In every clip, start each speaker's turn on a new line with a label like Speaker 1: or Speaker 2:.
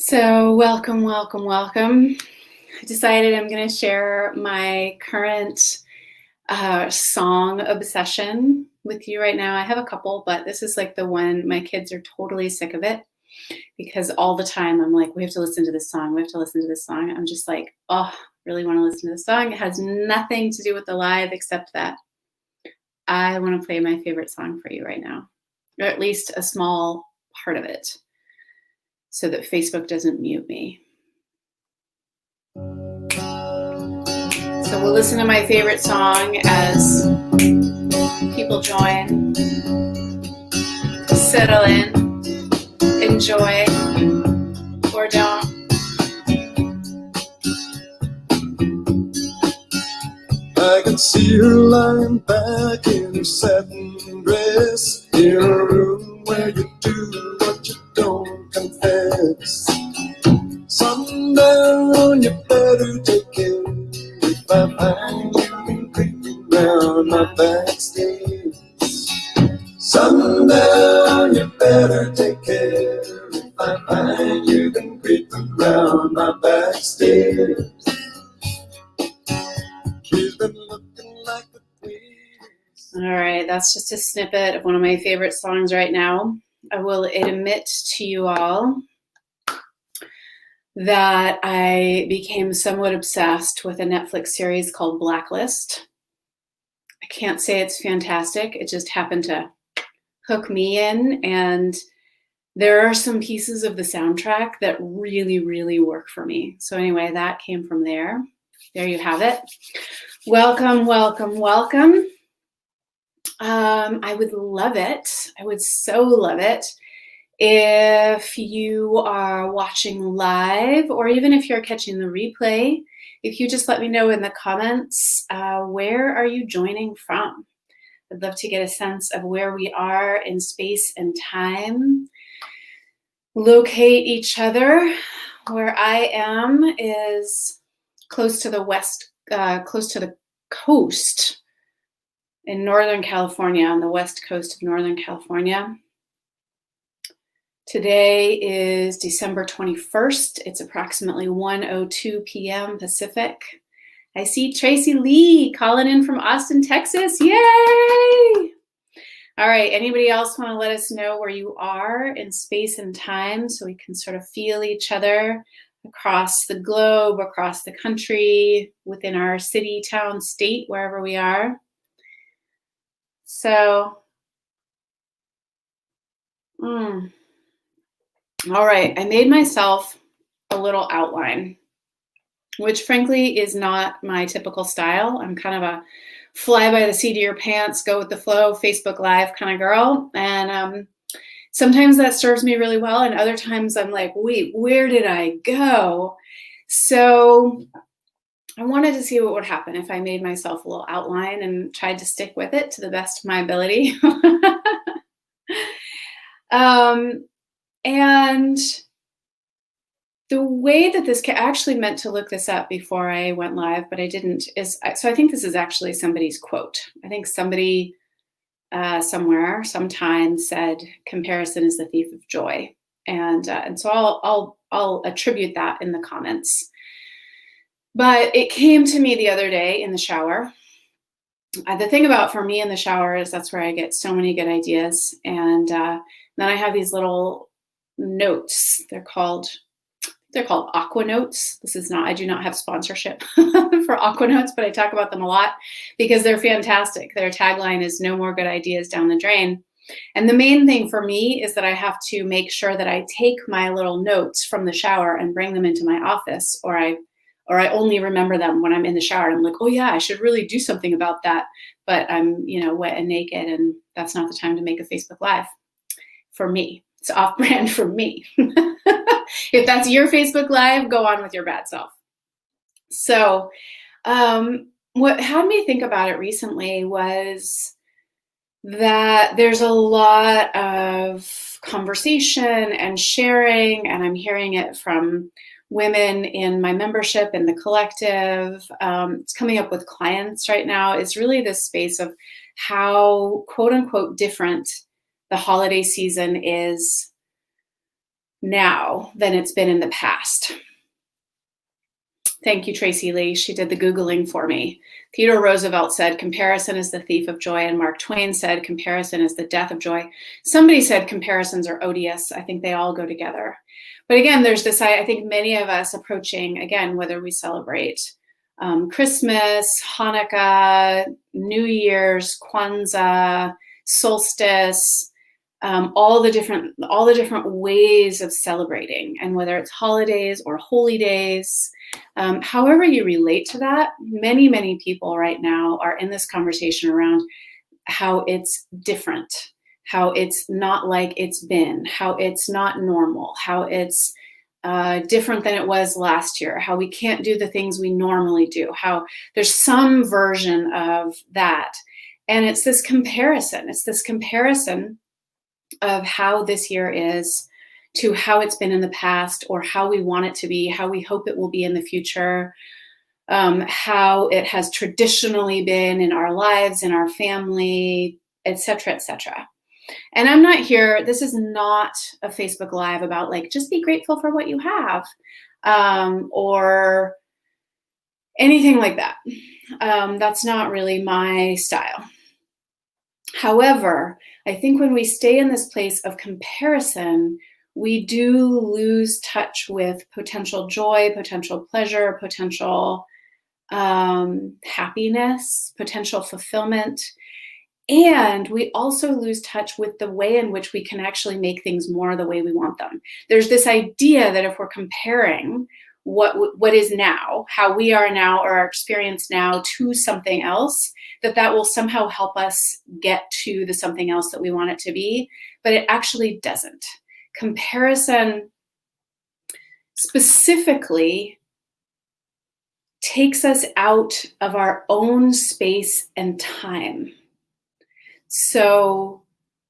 Speaker 1: So welcome, welcome, welcome. I decided I'm going to share my current song obsession with you right now. I have a couple, but this is like the one my kids are totally sick of it because all the time I'm like, we have to listen to this song. We have to listen to this song. I'm just like, oh, really want to listen to this song. It has nothing to do with the live except that I want to play my favorite song for you right now, or at least a small part of it, so that Facebook doesn't mute me. So we'll listen to my favorite song as people join, settle in, enjoy, or don't.
Speaker 2: I can see her lying back in her satin dress, in a room where you do what you don't confess. Sundown, you better take care if I find you been creeping round my back stairs. Sundown, you better take care if I find you been creeping round my back stairs. She's been looking like the queen.
Speaker 1: All right, that's just a snippet of one of my favorite songs right now. I will admit to you all that I became somewhat obsessed with a Netflix series called Blacklist. I can't say it's fantastic. It just happened to hook me in, and there are some pieces of the soundtrack that really, really work for me. So anyway, that came from there. There you have it. Welcome, welcome, welcome. I would love it. I would so love it if you are watching live, or even if you're catching the replay, if you just let me know in the comments, where are you joining from? I'd love to get a sense of where we are in space and time. Locate each other. Where I am is close to the close to the coast in Northern California, on the west coast of Northern California. Today is December 21st. It's approximately 1:02 p.m. Pacific. I see Tracy Lee calling in from Austin, Texas. Yay! All right, anybody else want to let us know where you are in space and time so we can sort of feel each other across the globe, across the country, within our city, town, state, wherever we are? So, all right, I made myself a little outline, which frankly is not my typical style. I'm kind of a fly by the seat of your pants, go with the flow, Facebook Live kind of girl. And sometimes that serves me really well. And other times I'm like, wait, where did I go? So I wanted to see what would happen if I made myself a little outline and tried to stick with it to the best of my ability. And the way that this I actually meant to look this up before I went live, but I didn't, so I think this is actually somebody's quote. I think somebody somewhere, sometime said, comparison is the thief of joy. And so I'll attribute that in the comments. But it came to me the other day in the shower. The thing about for me in the shower is that's where I get so many good ideas. And then I have these little notes. They're called Aqua Notes. I do not have sponsorship for Aqua Notes, but I talk about them a lot because they're fantastic. Their tagline is no more good ideas down the drain. And the main thing for me is that I have to make sure that I take my little notes from the shower and bring them into my office, or I only remember them when I'm in the shower. And I'm like, oh yeah, I should really do something about that. But I'm, wet and naked, and that's not the time to make a Facebook Live for me. It's off-brand for me. If that's your Facebook Live, go on with your bad self. So what had me think about it recently was that there's a lot of conversation and sharing, and I'm hearing it from women in my membership in the collective. It's coming up with clients right now. It's really this space of how, quote unquote, different the holiday season is now than it's been in the past. Thank you, Tracy Lee. She did the Googling for me. Theodore Roosevelt said, comparison is the thief of joy. And Mark Twain said, comparison is the death of joy. Somebody said comparisons are odious. I think they all go together. But again, there's this, I think many of us approaching, again, whether we celebrate Christmas, Hanukkah, New Year's, Kwanzaa, solstice, all the different ways of celebrating, and whether it's holidays or holy days, however you relate to that, many people right now are in this conversation around how it's different, how it's not like it's been, how it's not normal, how it's different than it was last year, how we can't do the things we normally do, how there's some version of that. And it's this comparison. It's this comparison of how this year is to how it's been in the past, or how we want it to be, how we hope it will be in the future, how it has traditionally been in our lives, in our family, etc., etc. And I'm not here, this is not a Facebook Live about like, just be grateful for what you have, or anything like that. That's not really my style. However, I think when we stay in this place of comparison, we do lose touch with potential joy, potential pleasure, potential happiness, potential fulfillment. And we also lose touch with the way in which we can actually make things more the way we want them. There's this idea that if we're comparing what is now, how we are now, or our experience now, to something else, that will somehow help us get to the something else that we want it to be, but it actually doesn't. Comparison specifically takes us out of our own space and time. So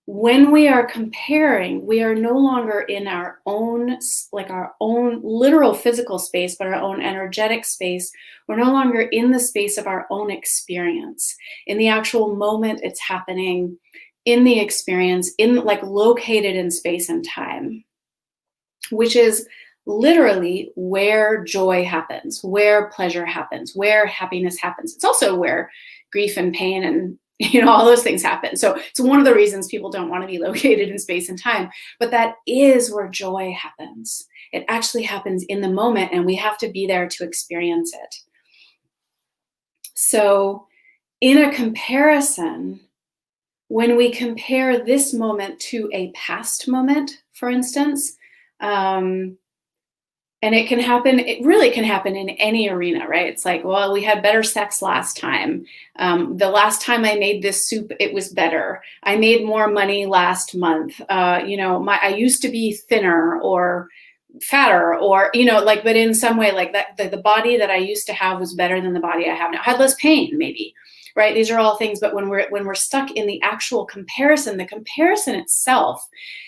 Speaker 1: when we are comparing, we are no longer in our own literal physical space, but our own energetic space. We're no longer in the space of our own experience, in the actual moment it's happening, in the experience, located in space and time, which is literally where joy happens, where pleasure happens, where happiness happens. It's also where grief and pain and all those things happen. So it's one of the reasons people don't want to be located in space and time, but that is where joy happens. It actually happens in the moment, and we have to be there to experience it. So in a comparison, when we compare this moment to a past moment, for instance, and it really can happen in any arena, right? It's like, well, we had better sex last time. The last time I made this soup, it was better. I made more money last month. I used to be thinner or fatter, or, but in some way like that, the body that I used to have was better than the body I have now. I had less pain, maybe, right? These are all things, but when we're stuck in the actual comparison, the comparison itself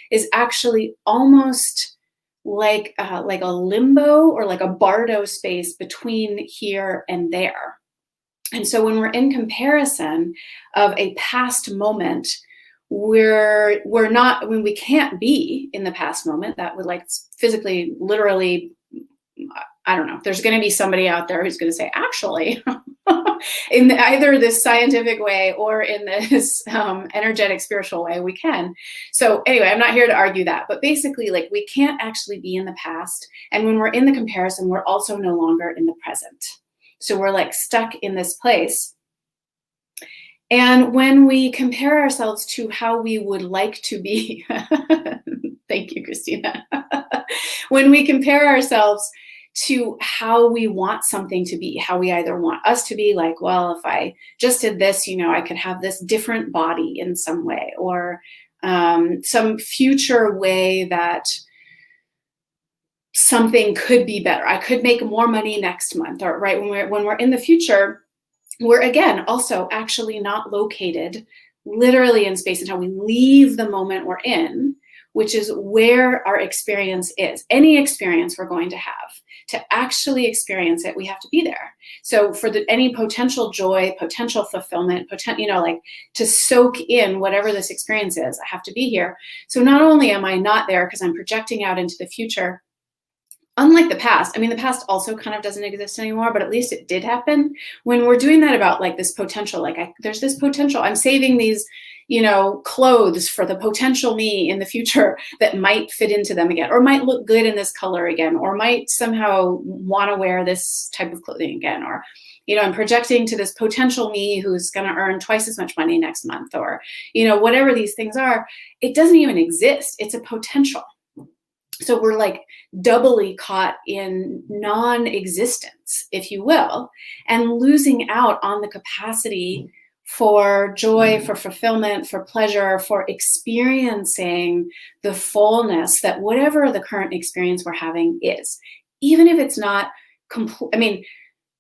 Speaker 1: is actually almost like a limbo, or like a bardo space between here and there. And so when we're in comparison of a past moment, we're not, when we can't be in the past moment, that would physically, literally, I don't know, there's going to be somebody out there who's going to say, actually, in either this scientific way or in this energetic, spiritual way, we can. So anyway, I'm not here to argue that, but basically, we can't actually be in the past. And when we're in the comparison, we're also no longer in the present. So we're stuck in this place. And when we compare ourselves to how we would like to be, thank you, Christina. When we compare ourselves to how we want something to be, how we either want us to be, well, if I just did this, I could have this different body in some way, or some future way that something could be better. I could make more money next month, or right when we're in the future, we're again also actually not located literally in space and time. We leave the moment we're in, which is where our experience is. Any experience we're going to have. to actually experience it, we have to be there. So for any potential joy, potential fulfillment, like to soak in whatever this experience is, I have to be here. So not only am I not there because I'm projecting out into the future, unlike the past, I mean, the past also kind of doesn't exist anymore, but at least it did happen. When we're doing that about like this potential, like there's this potential, I'm saving these, clothes for the potential me in the future that might fit into them again, or might look good in this color again, or might somehow want to wear this type of clothing again, or, I'm projecting to this potential me who's going to earn twice as much money next month, or, whatever these things are. It doesn't even exist. It's a potential. So we're like doubly caught in non-existence, if you will, and losing out on the capacity for joy, for fulfillment, for pleasure, for experiencing the fullness that whatever the current experience we're having is. Even if it's not complete,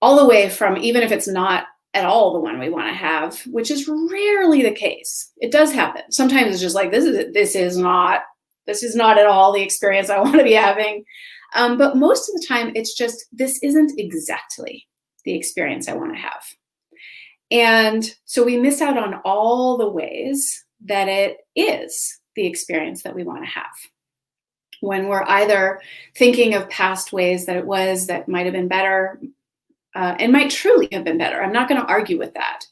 Speaker 1: all the way from even if it's not at all the one we want to have, which is rarely the case. It does happen. Sometimes it's just like, this is not at all the experience I want to be having. But most of the time, it's just, this isn't exactly the experience I want to have. And so we miss out on all the ways that it is the experience that we want to have. When we're either thinking of past ways that it was that might have been better, and might truly have been better. I'm not going to argue with that.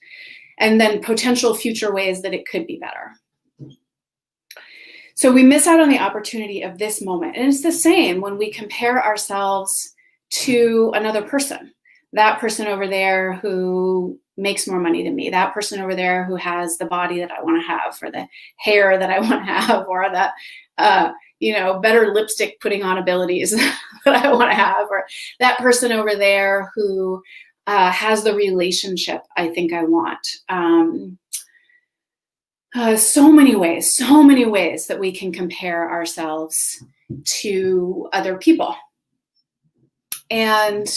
Speaker 1: And then potential future ways that it could be better. So we miss out on the opportunity of this moment. And it's the same when we compare ourselves to another person. That person over there who makes more money than me. That person over there who has the body that I want to have, or the hair that I want to have, or the better lipstick putting on abilities that I want to have, or that person over there who has the relationship I think I want. So many ways that we can compare ourselves to other people. And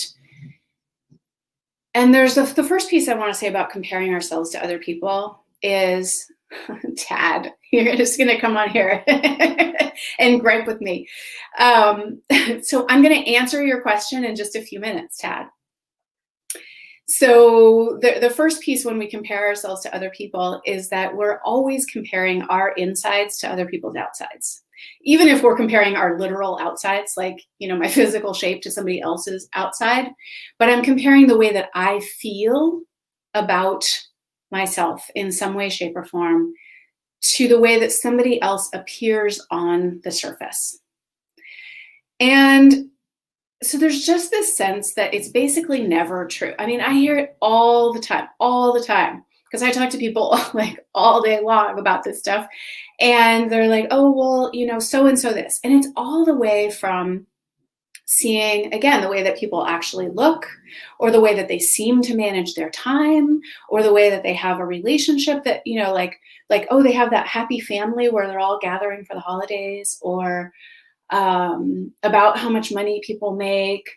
Speaker 1: there's the first piece I want to say about comparing ourselves to other people is, Tad, you're just going to come on here and gripe with me. So I'm going to answer your question in just a few minutes, Tad. So the first piece when we compare ourselves to other people is that we're always comparing our insides to other people's outsides. Even if we're comparing our literal outsides, like, my physical shape to somebody else's outside, but I'm comparing the way that I feel about myself in some way, shape, or form to the way that somebody else appears on the surface. And so there's just this sense that it's basically never true. I hear it all the time, because I talk to people like all day long about this stuff. And they're like, oh, well, so-and-so this. And it's all the way from seeing, again, the way that people actually look, or the way that they seem to manage their time, or the way that they have a relationship that, like, oh, they have that happy family where they're all gathering for the holidays, or about how much money people make,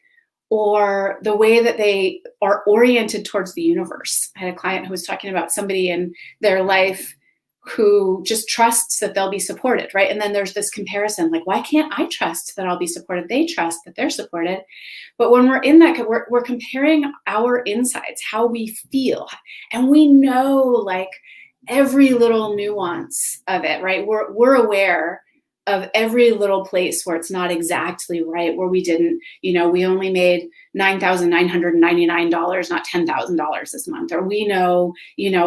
Speaker 1: or the way that they are oriented towards the universe. I had a client who was talking about somebody in their life who just trusts that they'll be supported, right? And then there's this comparison, like, why can't I trust that I'll be supported? They trust that they're supported. But when we're in that, we're comparing our insides, how we feel. And we know, like, every little nuance of it, right? We're aware of every little place where it's not exactly right, where we didn't, we only made $9,999, not $10,000 this month, or we know,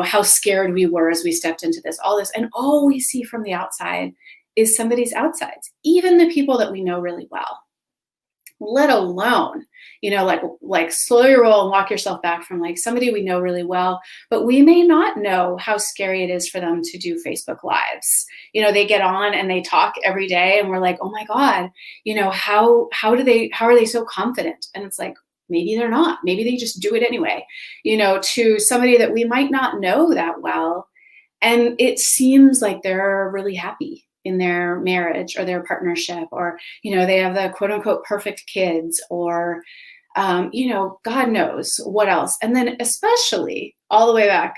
Speaker 1: how scared we were as we stepped into this, all this. And all we see from the outside is somebody's outsides, even the people that we know really well, let alone, like slow your roll and walk yourself back from like somebody we know really well, but we may not know how scary it is for them to do Facebook Lives. They get on and they talk every day and we're like, oh my God, how are they so confident? And it's like, maybe they're not, maybe they just do it anyway, to somebody that we might not know that well. And it seems like they're really happy in their marriage or their partnership, or, they have the quote unquote perfect kids, or, God knows what else. And then especially all the way back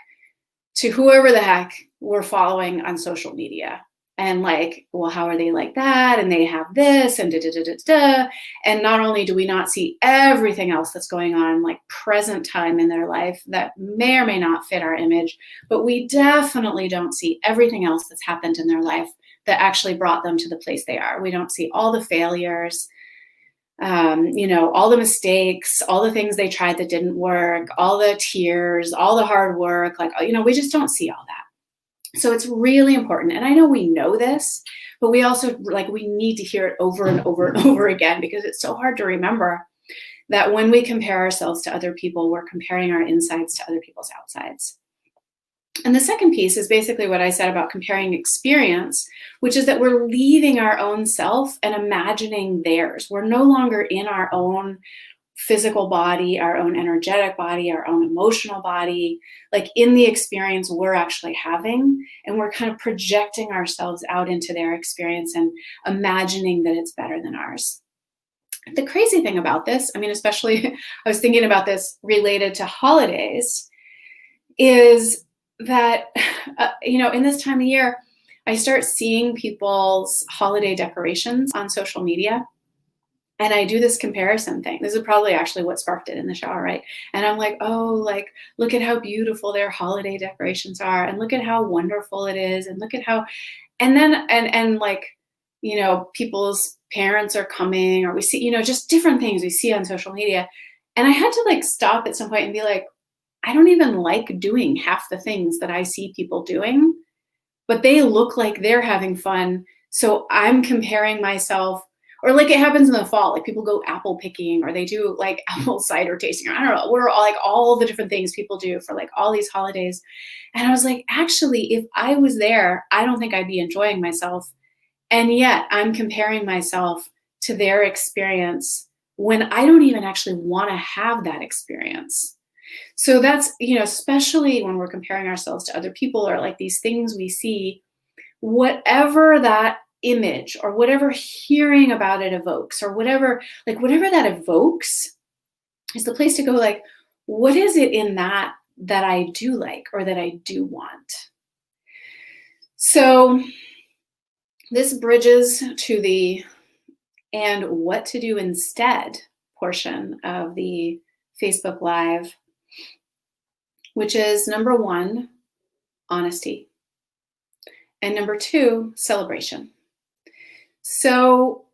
Speaker 1: to whoever the heck we're following on social media. And like, well, how are they like that? And they have this and da da da da da. And not only do we not see everything else that's going on, like present time in their life that may or may not fit our image, but we definitely don't see everything else that's happened in their life that actually brought them to the place they are. We don't see all the failures, all the mistakes, all the things they tried that didn't work, all the tears, all the hard work. Like, we just don't see all that. So it's really important. And I know we know this, but we also we need to hear it over and over and over again, because it's so hard to remember that when we compare ourselves to other people, we're comparing our insides to other people's outsides. And the second piece is basically what I said about comparing experience, which is that we're leaving our own self and imagining theirs. We're no longer in our own physical body, our own energetic body, our own emotional body, like in the experience we're actually having, and we're kind of projecting ourselves out into their experience and imagining that it's better than ours. The crazy thing about this, especially I was thinking about this related to holidays, is that, in this time of year, I start seeing people's holiday decorations on social media. And I do this comparison thing. This is probably actually what sparked it in the shower, right? And I'm like, oh, look at how beautiful their holiday decorations are, and look at how wonderful it is, and look at how, and then, people's parents are coming, or we see, just different things we see on social media. And I had to stop at some point and be like, I don't even like doing half the things that I see people doing, but they look like they're having fun. So I'm comparing myself. Or it happens in the fall, people go apple picking, or they do apple cider tasting. Or I don't know. We're all the different things people do for all these holidays. And I was like, actually, if I was there, I don't think I'd be enjoying myself. And yet I'm comparing myself to their experience when I don't even actually want to have that experience. So that's, especially when we're comparing ourselves to other people, or these things we see, whatever that image or whatever hearing about it evokes, or whatever that evokes, is the place to go, what is it in that I do like, or that I do want? So this bridges to the and what to do instead portion of the Facebook Live, which is number 1, honesty, and number 2, celebration. So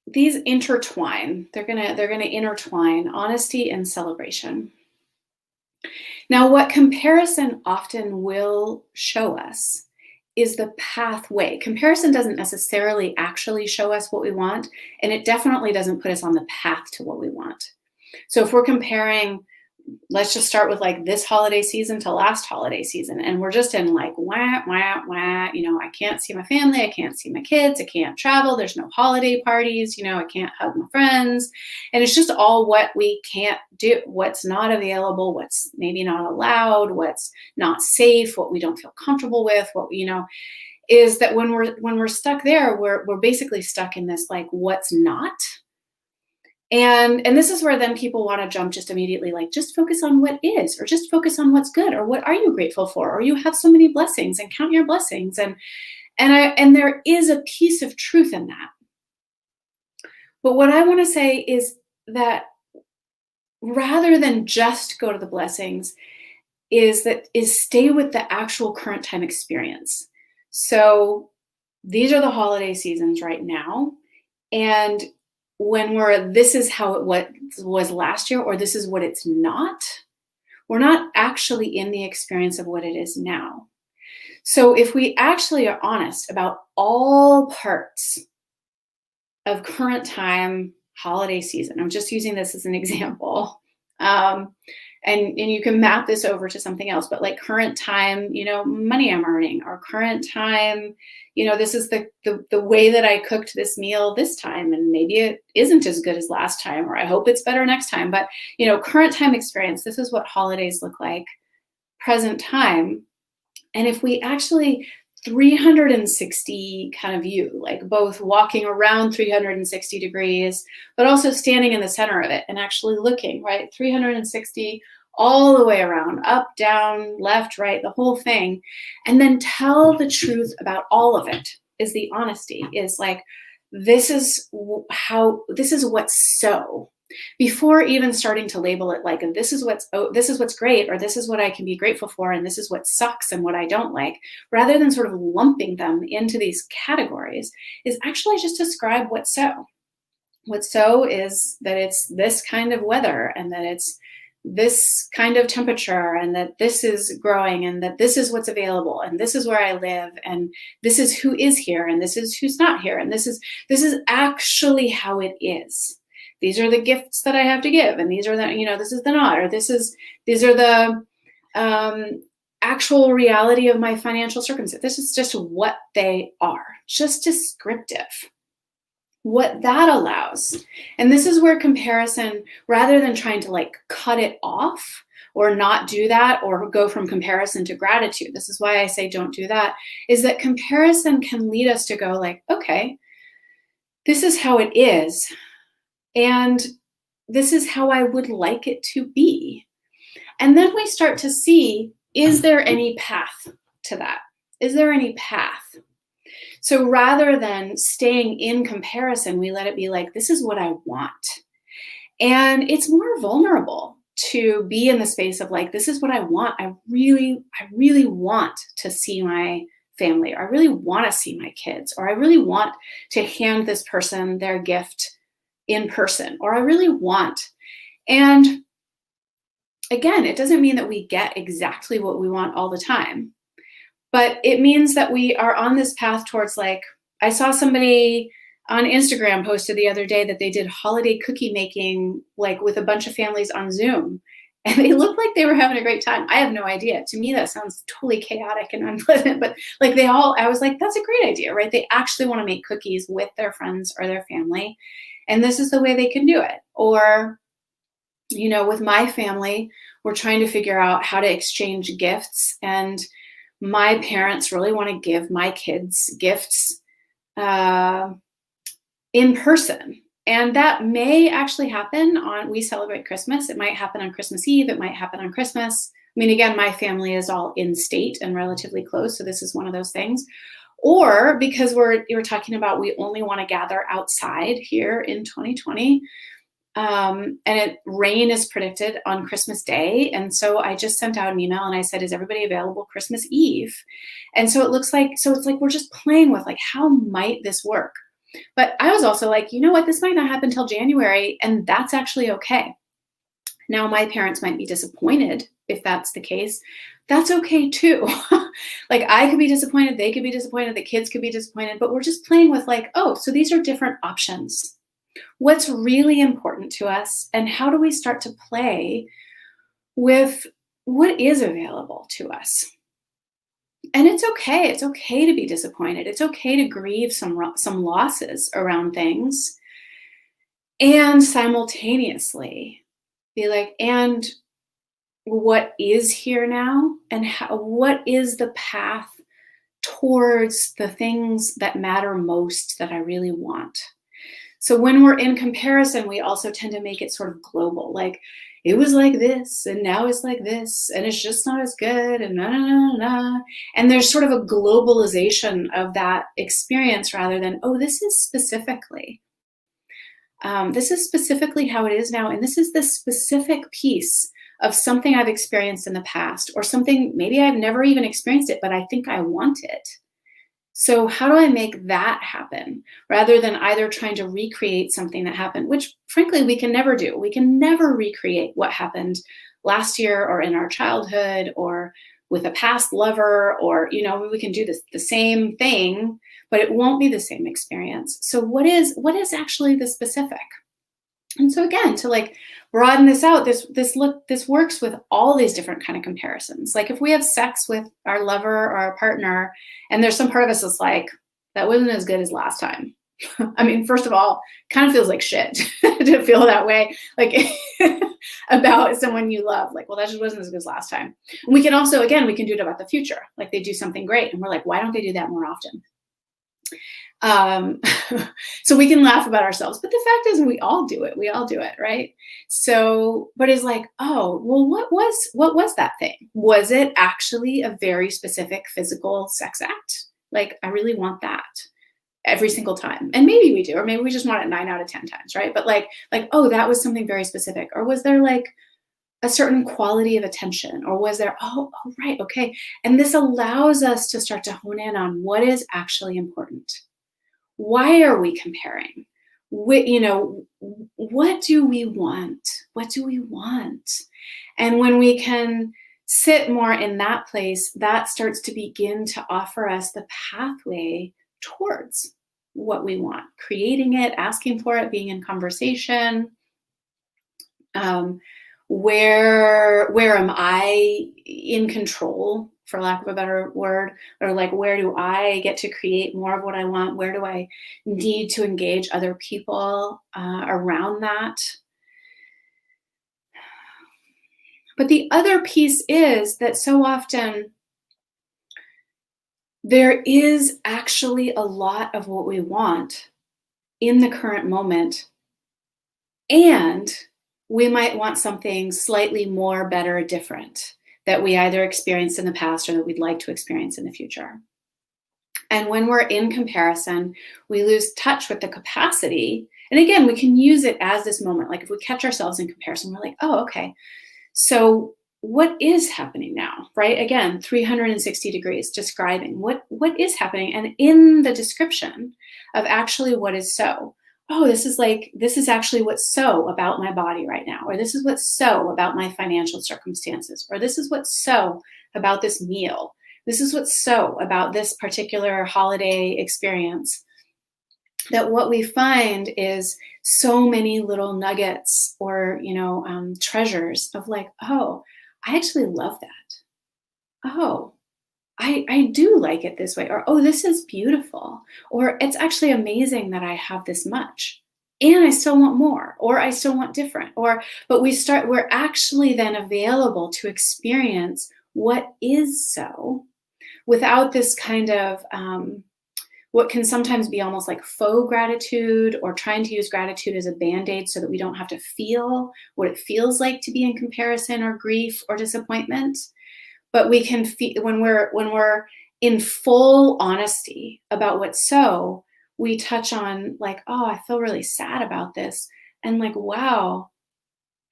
Speaker 1: these intertwine. They're gonna intertwine honesty and celebration. Now, what comparison often will show us is the pathway. Comparison doesn't necessarily actually show us what we want, and it definitely doesn't put us on the path to what we want. So if we're comparing, let's just start with this holiday season to last holiday season, and we're just in wah, wah, wah, I can't see my family, I can't see my kids, I can't travel, there's no holiday parties, I can't hug my friends, and it's just all what we can't do, what's not available, what's maybe not allowed, what's not safe, what we don't feel comfortable with, what is that when we're stuck there, we're basically stuck in this what's not. And this is where then people want to jump just immediately, just focus on what is, or just focus on what's good, or what are you grateful for, or you have so many blessings and count your blessings. And there is a piece of truth in that. But what I want to say is that rather than just go to the blessings, is stay with the actual current time experience. So these are the holiday seasons right now. And when this is how it was last year, or this is what it's not, we're not actually in the experience of what it is now. So if we actually are honest about all parts of current time holiday season, I'm just using this as an example, and you can map this over to something else, but current time, money I'm earning, or current time, this is the way that I cooked this meal this time, and maybe it isn't as good as last time, or I hope it's better next time. But, current time experience, this is what holidays look like, present time. And if we actually 360 kind of view, both walking around 360 degrees, but also standing in the center of it and actually looking, right? 360 all the way around, up, down, left, right, the whole thing, and then tell the truth about all of it. Is the honesty, is like, this is this is what's so, before even starting to label it like, this is what's great, or this is what I can be grateful for, and this is what sucks and what I don't like, rather than sort of lumping them into these categories, is actually just describe what's so. What's so is that it's this kind of weather, and that it's this kind of temperature, and that this is growing, and that this is what's available, and this is where I live, and this is who is here, and this is who's not here, and this is actually how it is. These are the gifts that I have to give, and these are the, this is the not, or these are the actual reality of my financial circumstance. This is just what they are, just descriptive. What that allows, and this is where comparison, rather than trying to like cut it off or not do that, or go from comparison to gratitude, this is why I say don't do that, is that comparison can lead us to go like, okay, this is how it is, and this is how I would like it to be. And then we start to see, is there any path to that? Is there any path? So rather than staying in comparison, we let it be like, this is what I want. And it's more vulnerable to be in the space of like, this is what I want. I really want to see my family, or I really want to see my kids, or I really want to hand this person their gift in person, or I really want. And again, it doesn't mean that we get exactly what we want all the time. But it means that we are on this path towards, like, I saw somebody on Instagram posted the other day that they did holiday cookie making, like with a bunch of families on Zoom. And they looked like they were having a great time. I have no idea. To me, that sounds totally chaotic and unpleasant. But like I was like, that's a great idea, right? They actually want to make cookies with their friends or their family. And this is the way they can do it. Or, with my family, we're trying to figure out how to exchange gifts. And my parents really want to give my kids gifts in person. And that may actually happen we celebrate Christmas. It might happen on Christmas Eve. It might happen on Christmas. I mean, again, my family is all in state and relatively close. So this is one of those things. Or because you're talking about, we only want to gather outside here in 2020. And rain is predicted on Christmas Day. And so I just sent out an email and I said, is everybody available Christmas Eve? And so it's like, we're just playing with like, how might this work? But I was also like, you know what, this might not happen till January, and that's actually okay. Now, my parents might be disappointed if that's the case. That's okay too. Like, I could be disappointed, they could be disappointed, the kids could be disappointed, but we're just playing with like, oh, so these are different options. What's really important to us, and how do we start to play with what is available to us? And it's okay. It's okay to be disappointed. It's okay to grieve some losses around things, and simultaneously be like, and what is here now, and what is the path towards the things that matter most, that I really want? So when we're in comparison, we also tend to make it sort of global. Like, it was like this, and now it's like this, and it's just not as good, and And there's sort of a globalization of that experience, rather than, oh, this is specifically how it is now, and this is the specific piece of something I've experienced in the past, or something maybe I've never even experienced it, but I think I want it. So how do I make that happen, rather than either trying to recreate something that happened, which frankly we can never do. We can never recreate what happened last year, or in our childhood, or with a past lover, or, we can do the same thing, but it won't be the same experience. So what is actually the specific? And so again, to like broaden this out, this works with all these different kind of comparisons. Like, if we have sex with our lover or our partner, and there's some part of us that's like, that wasn't as good as last time. I mean, first of all, kind of feels like shit to feel that way, like about someone you love. Like, well, that just wasn't as good as last time. And we can also, again, we can do it about the future. Like, they do something great, and we're like, why don't they do that more often? Um, so we can laugh about ourselves, but the fact is we all do it. We all do it, right? So, but it's like, oh, well, what was that thing? Was it actually a very specific physical sex act? Like, I really want that every single time. And maybe we do, or maybe we just want it 9 out of 10 times, right? But oh, that was something very specific. Or was there like a certain quality of attention? Or was there, oh, right, okay. And this allows us to start to hone in on what is actually important. Why are we comparing? What do we want? What do we want? And when we can sit more in that place, that starts to begin to offer us the pathway towards what we want, creating it, asking for it, being in conversation. Um, where am I in control, for lack of a better word, or like where do I get to create more of what I want? Where do I need to engage other people around that? But the other piece is that so often there is actually a lot of what we want in the current moment, and we might want something slightly more, better, different that we either experienced in the past or that we'd like to experience in the future. And when we're in comparison, we lose touch with the capacity. And again, we can use it as this moment. Like if we catch ourselves in comparison, we're like, oh, okay. So what is happening now, right? Again, 360 degrees describing what is happening. And in the description of actually what is so, oh, this is actually what's so about my body right now, or this is what's so about my financial circumstances, or this is what's so about this meal. This is what's so about this particular holiday experience. That what we find is so many little nuggets or treasures of like, oh, I actually love that. Oh, I do like it this way. Or, oh, this is beautiful. Or it's actually amazing that I have this much. And I still want more, or I still want different. But we're actually then available to experience what is so without this kind of what can sometimes be almost like faux gratitude, or trying to use gratitude as a band-aid so that we don't have to feel what it feels like to be in comparison or grief or disappointment. But we can feel when we're in full honesty about what's so, we touch on like, oh, I feel really sad about this. And like, wow,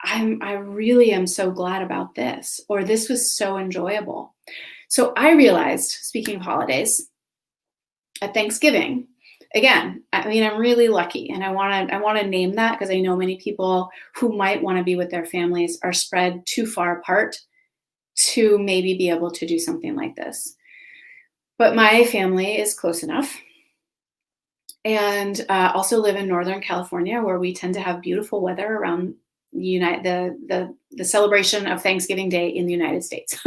Speaker 1: I really am so glad about this, or this was so enjoyable. So I realized, speaking of holidays, at Thanksgiving, again, I mean, I'm really lucky, and I want to name that because I know many people who might want to be with their families are spread too far apart to maybe be able to do something like this. But my family is close enough, and also live in Northern California, where we tend to have beautiful weather around the celebration of Thanksgiving Day in the United States.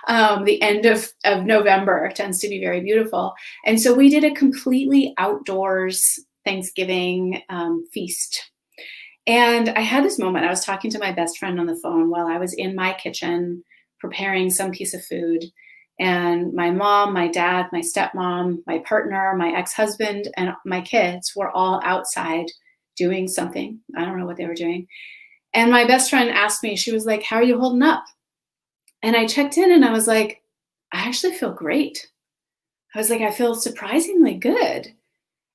Speaker 1: The end of November tends to be very beautiful. And so we did a completely outdoors Thanksgiving feast. And I had this moment. I was talking to my best friend on the phone while I was in my kitchen preparing some piece of food. And my mom, my dad, my stepmom, my partner, my ex-husband, and my kids were all outside doing something. I don't know what they were doing. And my best friend asked me, she was like, how are you holding up? And I checked in and I was like, I actually feel great. I was like, I feel surprisingly good.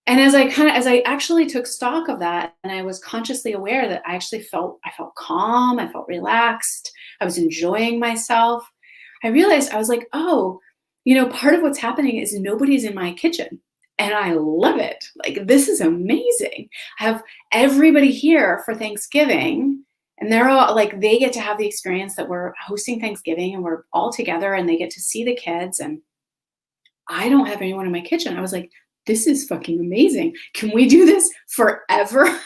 Speaker 1: And as I actually took stock of that, and I was consciously aware that I felt calm, I felt relaxed, I was enjoying myself. I realized, I was like, oh, part of what's happening is nobody's in my kitchen. And I love it. Like, this is amazing. I have everybody here for Thanksgiving. And they're all like, they get to have the experience that we're hosting Thanksgiving and we're all together, and they get to see the kids. And I don't have anyone in my kitchen. I was like, this is fucking amazing. Can we do this forever?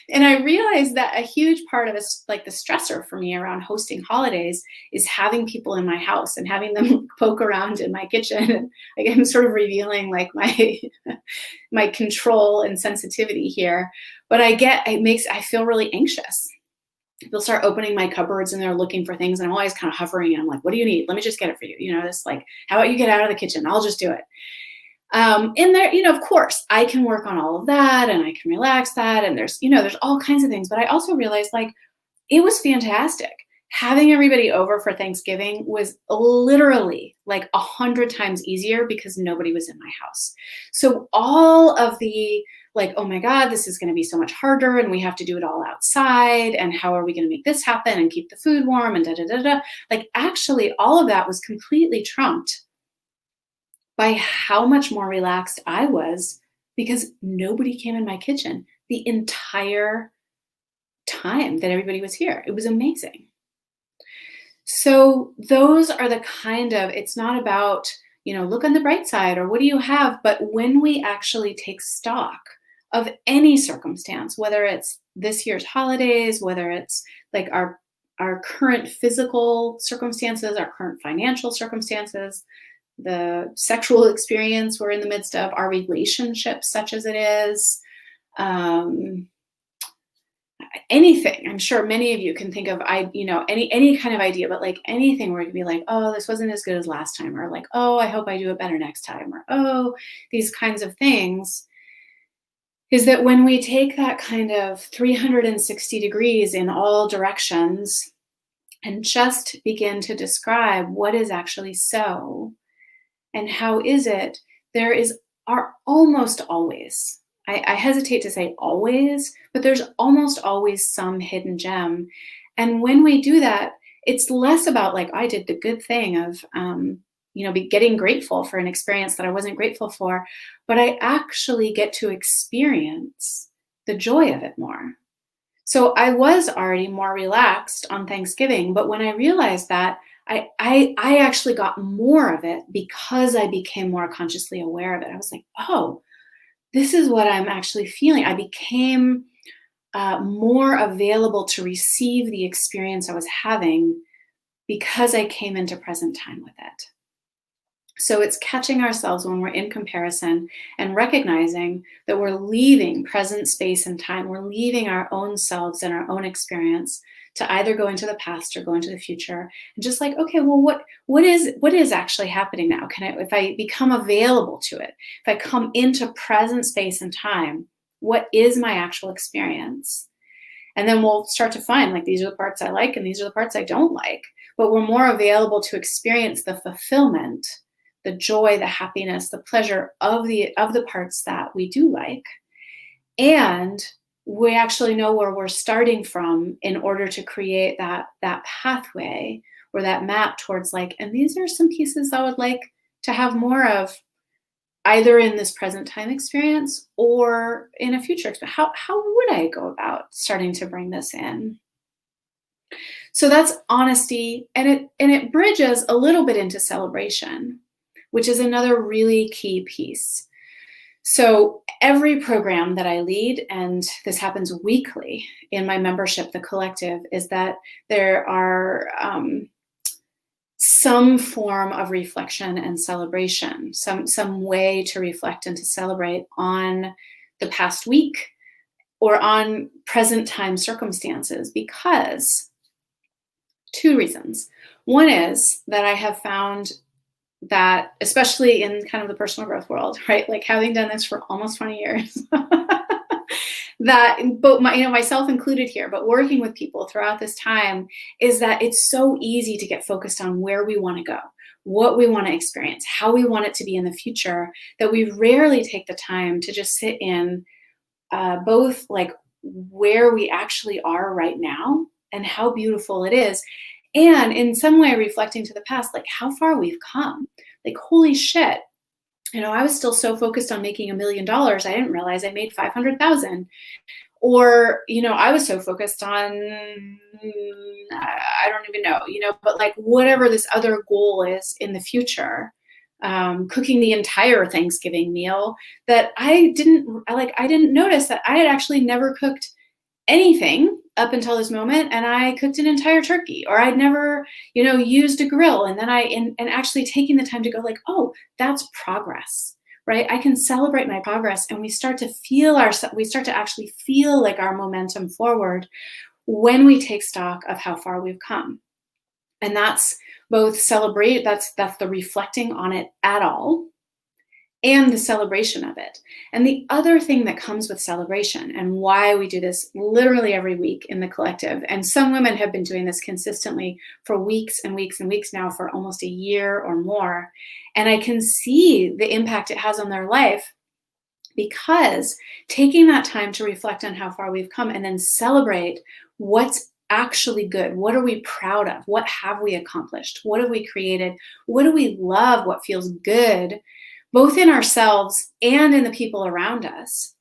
Speaker 1: And I realized that a huge part of this, like the stressor for me around hosting holidays, is having people in my house and having them poke around in my kitchen. And again, I'm sort of revealing like my control and sensitivity here. But I feel really anxious. They'll start opening my cupboards and they're looking for things, and I'm always kind of hovering, and I'm like, what do you need? Let me just get it for you. This like, how about you get out of the kitchen? I'll just do it. And there, of course, I can work on all of that and I can relax that. And there's all kinds of things. But I also realized like it was fantastic. Having everybody over for Thanksgiving was literally like 100 times easier because nobody was in my house. So all of the like, oh my God, this is going to be so much harder and we have to do it all outside. And how are we going to make this happen and keep the food warm and da da da da. Like, actually, all of that was completely trumped by how much more relaxed I was because nobody came in my kitchen the entire time that everybody was here. It was amazing. So those are the kind of, it's not about, look on the bright side or what do you have, but when we actually take stock of any circumstance, whether it's this year's holidays, whether it's like our current physical circumstances, our current financial circumstances, the sexual experience we're in the midst of, our relationships, such as it is, anything. I'm sure many of you can think of, any kind of idea, but like anything where you can be like, oh, this wasn't as good as last time, or like, oh, I hope I do it better next time, or oh, these kinds of things, is that when we take that kind of 360 degrees in all directions and just begin to describe what is actually so, and how is it, are almost always, I hesitate to say always, but there's almost always some hidden gem. And when we do that, it's less about like, I did the good thing of, be getting grateful for an experience that I wasn't grateful for, but I actually get to experience the joy of it more. So I was already more relaxed on Thanksgiving, but when I realized that, I actually got more of it because I became more consciously aware of it. I was like, oh, this is what I'm actually feeling. I became more available to receive the experience I was having because I came into present time with it. So it's catching ourselves when we're in comparison and recognizing that we're leaving present space and time. We're leaving our own selves and our own experience to either go into the past or go into the future. And just like, okay, well, what is actually happening now? If I become available to it, if I come into present space and time, what is my actual experience? And then we'll start to find like, these are the parts I like and these are the parts I don't like. But we're more available to experience the fulfillment, the joy, the happiness, the pleasure of the parts that we do like. And we actually know where we're starting from in order to create that pathway or that map towards like, and these are some pieces I would like to have more of, either in this present time experience or in a future experience. How would I go about starting to bring this in? So that's honesty, and it bridges a little bit into celebration, which is another really key piece. So every program that I lead, and this happens weekly in my membership, the collective, is that there are some form of reflection and celebration, some way to reflect and to celebrate on the past week or on present time circumstances, because two reasons. One is that I have found that, especially in kind of the personal growth world, right? Like having done this for almost 20 years, that both myself included here, but working with people throughout this time, is that it's so easy to get focused on where we want to go, what we want to experience, how we want it to be in the future, that we rarely take the time to just sit in both like where we actually are right now and how beautiful it is. And in some way reflecting to the past, like how far we've come. Like, holy shit, I was still so focused on making $1 million, I didn't realize I made 500,000. Or, I was so focused on, I don't even know, but like whatever this other goal is in the future, cooking the entire Thanksgiving meal, that I didn't notice that I had actually never cooked anything up until this moment, and I cooked an entire turkey, or I'd never, used a grill, and then and actually taking the time to go like, oh, that's progress, right? I can celebrate my progress, and we start to actually feel like our momentum forward when we take stock of how far we've come. And that's both that's the reflecting on it at all, and the celebration of it. And the other thing that comes with celebration, and why we do this literally every week in the collective, and some women have been doing this consistently for weeks and weeks and weeks now, for almost a year or more, and I can see the impact it has on their life, because taking that time to reflect on how far we've come and then celebrate what's actually good. What are we proud of? What have we accomplished? What have we created? What do we love? What feels good, both in ourselves and in the people around us,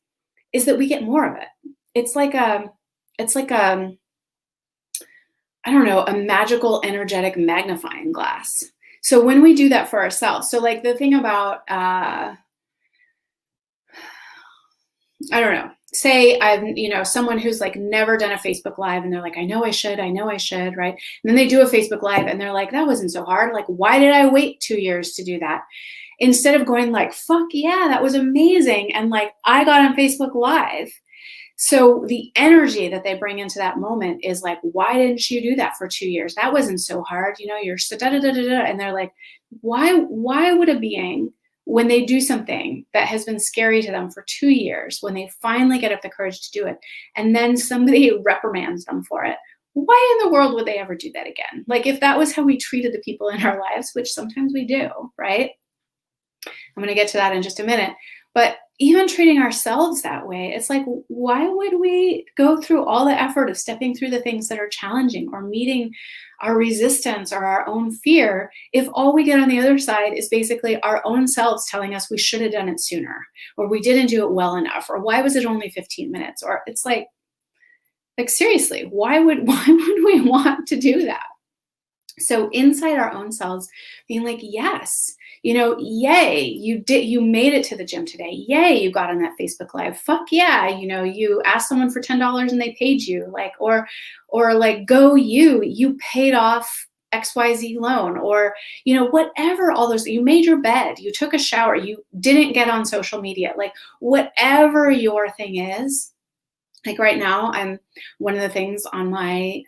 Speaker 1: is that we get more of it. It's like a, I don't know, a magical, energetic magnifying glass. So when we do that for ourselves, so like the thing about, I don't know, say I'm, someone who's like never done a Facebook Live, and they're like, I know I should, right? And then they do a Facebook Live and they're like, that wasn't so hard. Like, why did I wait 2 years to do that? Instead of going like, fuck yeah, that was amazing. And like, I got on Facebook Live. So the energy that they bring into that moment is like, why didn't you do that for 2 years? That wasn't so hard. You're so da da da da da. And they're like, why would a being, when they do something that has been scary to them for 2 years, when they finally get up the courage to do it, and then somebody reprimands them for it, why in the world would they ever do that again? Like, if that was how we treated the people in our lives, which sometimes we do, right? I'm going to get to that in just a minute. But even treating ourselves that way, it's like, why would we go through all the effort of stepping through the things that are challenging, or meeting our resistance or our own fear, if all we get on the other side is basically our own selves telling us we should have done it sooner, or we didn't do it well enough, or why was it only 15 minutes? Or it's like seriously, why would we want to do that? So inside our own selves, being like, yes, yay, you made it to the gym today. Yay, you got on that Facebook Live. Fuck yeah, you asked someone for $10 and they paid you. Like, or like, go you paid off XYZ loan, or whatever. All those, you made your bed, you took a shower, you didn't get on social media, like whatever your thing is. Like right now, I'm one of the things on my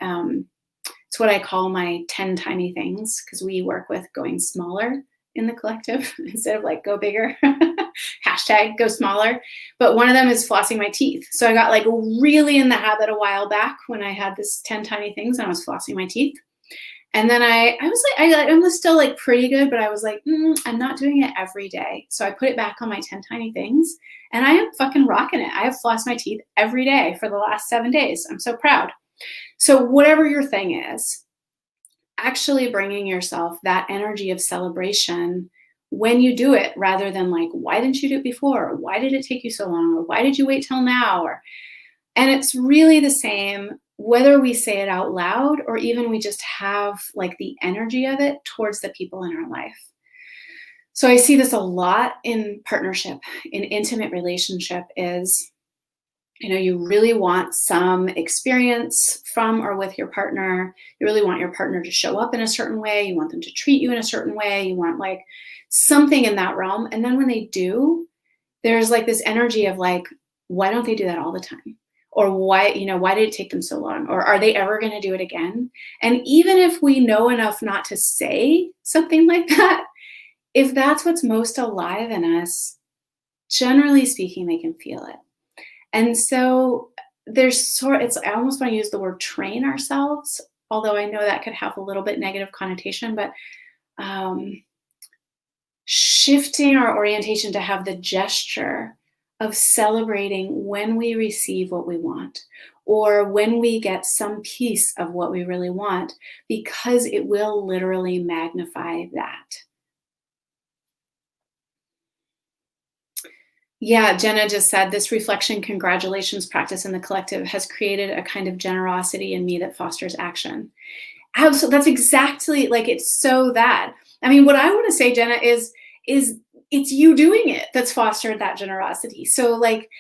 Speaker 1: it's what I call my 10 tiny things, because we work with going smaller in the collective instead of like go bigger. Hashtag go smaller. But one of them is flossing my teeth. So I got like really in the habit a while back when I had this 10 tiny things and I was flossing my teeth. And then I was like, I was still like pretty good, but I was like, I'm not doing it every day. So I put it back on my 10 tiny things, and I am fucking rocking it. I have flossed my teeth every day for the last 7 days. I'm so proud. So whatever your thing is, actually bringing yourself that energy of celebration when you do it, rather than like, why didn't you do it before? Or why did it take you so long? Or why did you wait till now? And it's really the same whether we say it out loud, or even we just have like the energy of it towards the people in our life. So I see this a lot in partnership, in intimate relationship, is you really want some experience from or with your partner. You really want your partner to show up in a certain way. You want them to treat you in a certain way. You want like something in that realm. And then when they do, there's like this energy of like, why don't they do that all the time? Or why did it take them so long? Or are they ever going to do it again? And even if we know enough not to say something like that, if that's what's most alive in us, generally speaking, they can feel it. And so I almost want to use the word train ourselves, although I know that could have a little bit negative connotation, but shifting our orientation to have the gesture of celebrating when we receive what we want, or when we get some piece of what we really want, because it will literally magnify that. Yeah, Jenna just said, this reflection, congratulations practice in the collective has created a kind of generosity in me that fosters action. Absolutely, that's exactly, like, it's so that. I mean, what I want to say, Jenna, is it's you doing it that's fostered that generosity. So like,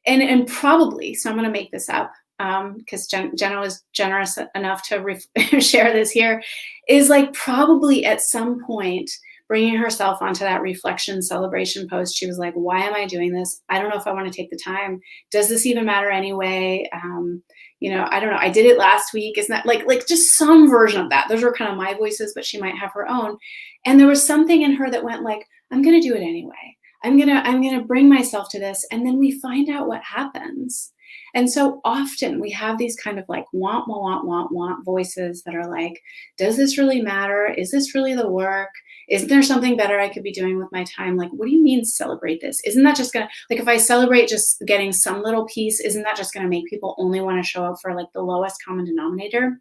Speaker 1: and probably, so I'm going to make this up, because Jenna was generous enough to share this here, is like probably at some point bringing herself onto that reflection celebration post. She was like, why am I doing this? I don't know if I want to take the time. Does this even matter anyway? I don't know. I did it last week. Isn't that like just some version of that? Those were kind of my voices, but she might have her own. And there was something in her that went like, I'm going to do it anyway. I'm gonna bring myself to this, and then we find out what happens. And so often we have these kind of like want voices that are like, does this really matter? Is this really the work? Isn't there something better I could be doing with my time? Like, what do you mean celebrate this? Isn't that just gonna, like, if I celebrate just getting some little piece, isn't that just gonna make people only want to show up for like the lowest common denominator?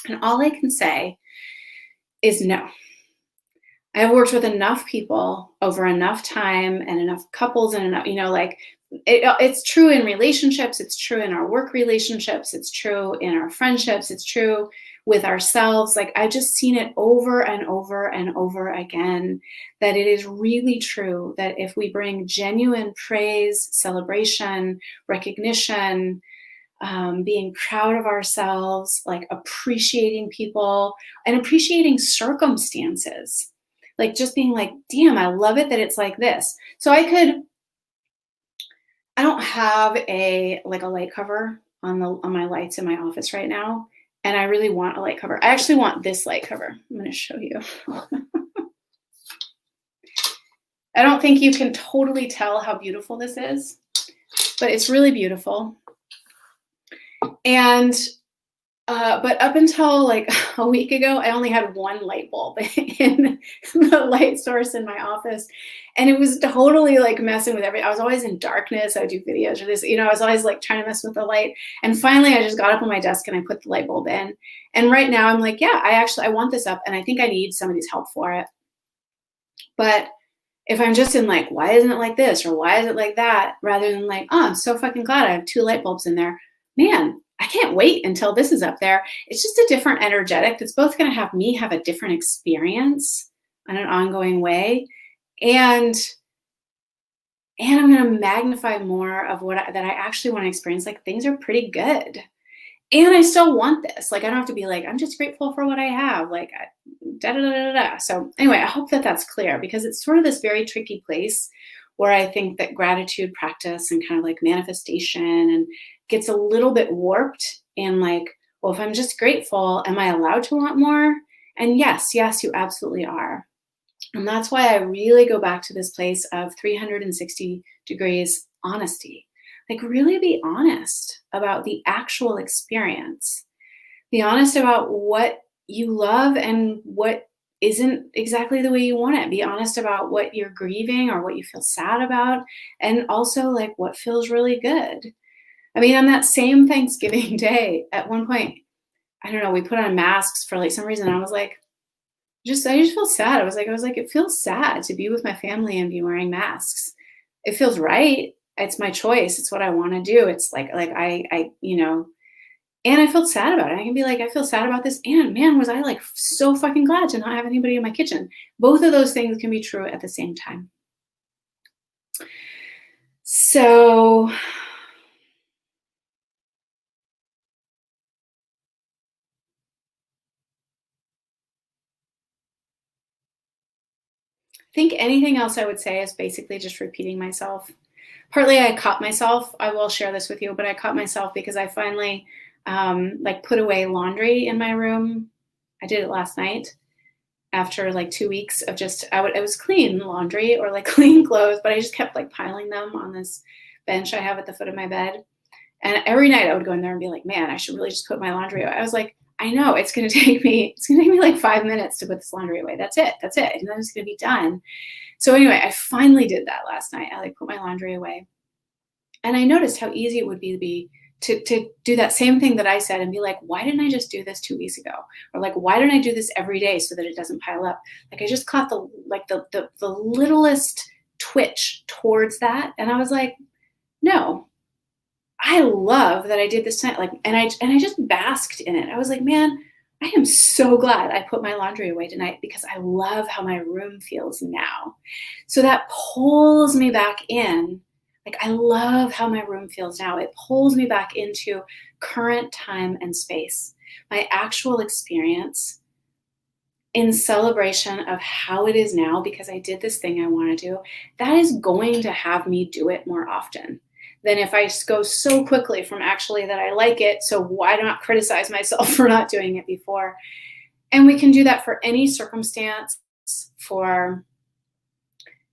Speaker 1: And all I can say is no. I have worked with enough people over enough time and enough couples and enough, like it's true in relationships, it's true in our work relationships, it's true in our friendships, it's true with ourselves. Like I've just seen it over and over and over again that it is really true that if we bring genuine praise, celebration, recognition, being proud of ourselves, like appreciating people and appreciating circumstances, like just being like, damn, I love it that it's like this. So I don't have a light cover on my lights in my office right now. And I really want a light cover. I actually want this light cover. I'm going to show you. I don't think you can totally tell how beautiful this is, but it's really beautiful. And but up until like a week ago, I only had one light bulb in the light source in my office. And it was totally like messing with everything. I was always in darkness. I would do videos or this, I was always like trying to mess with the light. And finally, I just got up on my desk and I put the light bulb in. And right now I'm like, yeah, I want this up and I think I need somebody's help for it. But if I'm just in like, why isn't it like this? Or why is it like that? Rather than like, oh, I'm so fucking glad I have 2 light bulbs in there. Man, I can't wait until this is up there. It's just a different energetic that's both going to have me have a different experience in an ongoing way. And I'm going to magnify more of that I actually want to experience. Like things are pretty good. And I still want this. Like I don't have to be like, I'm just grateful for what I have. Like da da da da da. So anyway, I hope that that's clear because it's sort of this very tricky place where I think that gratitude practice and kind of like manifestation and gets a little bit warped and like, well, if I'm just grateful, am I allowed to want more? And yes, you absolutely are. And that's why I really go back to this place of 360 degrees honesty. Like really be honest about the actual experience. Be honest about what you love and what isn't exactly the way you want it. Be honest about what you're grieving or what you feel sad about. And also like what feels really good. I mean, on that same Thanksgiving day, at one point, I don't know, we put on masks for like some reason. I was like, I just feel sad. I was like, it feels sad to be with my family and be wearing masks. It feels right. It's my choice. It's what I want to do. It's like and I felt sad about it. I can be like, I feel sad about this. And man, was I like so fucking glad to not have anybody in my kitchen. Both of those things can be true at the same time. So I think anything else I would say is basically just repeating myself. Partly I caught myself. I will share this with you, but I caught myself because I finally like put away laundry in my room. I did it last night after like 2 weeks of just, it was clean laundry or like clean clothes, but I just kept like piling them on this bench I have at the foot of my bed. And every night I would go in there and be like, man, I should really just put my laundry away. I was like, I know it's going to take me like 5 minutes to put this laundry away. That's it. And then it's going to be done. So anyway, I finally did that last night. I like put my laundry away and I noticed how easy it would be to do that same thing that I said and be like, why didn't I just do this 2 weeks ago? Or like, why don't I do this every day so that it doesn't pile up? Like I just caught the littlest twitch towards that. And I was like, no, I love that I did this tonight. Like, and I just basked in it. I was like, man, I am so glad I put my laundry away tonight because I love how my room feels now. So that pulls me back in. Like, I love how my room feels now. It pulls me back into current time and space, my actual experience in celebration of how it is now because I did this thing I want to do. That is going to have me do it more often than if I go so quickly from actually that I like it. So why not criticize myself for not doing it before? And we can do that for any circumstance, for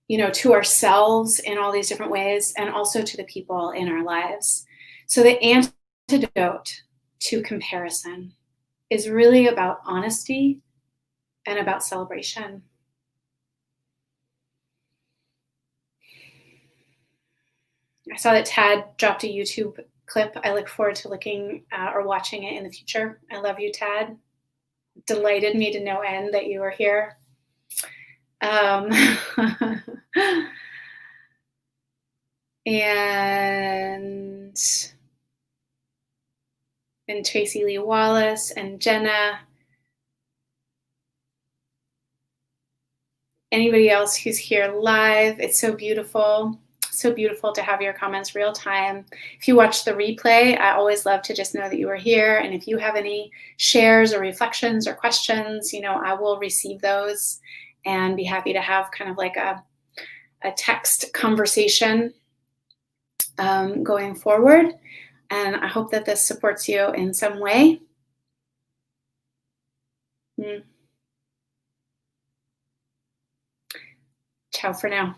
Speaker 1: to ourselves in all these different ways, and also to the people in our lives. So the antidote to comparison is really about honesty and about celebration. I saw that Tad dropped a YouTube clip. I look forward to looking or watching it in the future. I love you, Tad. Delighted me to no end that you were here. Um, and Tracy Lee Wallace and Jenna. Anybody else who's here live, it's so beautiful. So beautiful to have your comments real time. If you watch the replay, I always love to just know that you were here. And if you have any shares or reflections or questions, I will receive those and be happy to have kind of like a text conversation going forward. And I hope that this supports you in some way. Ciao for now.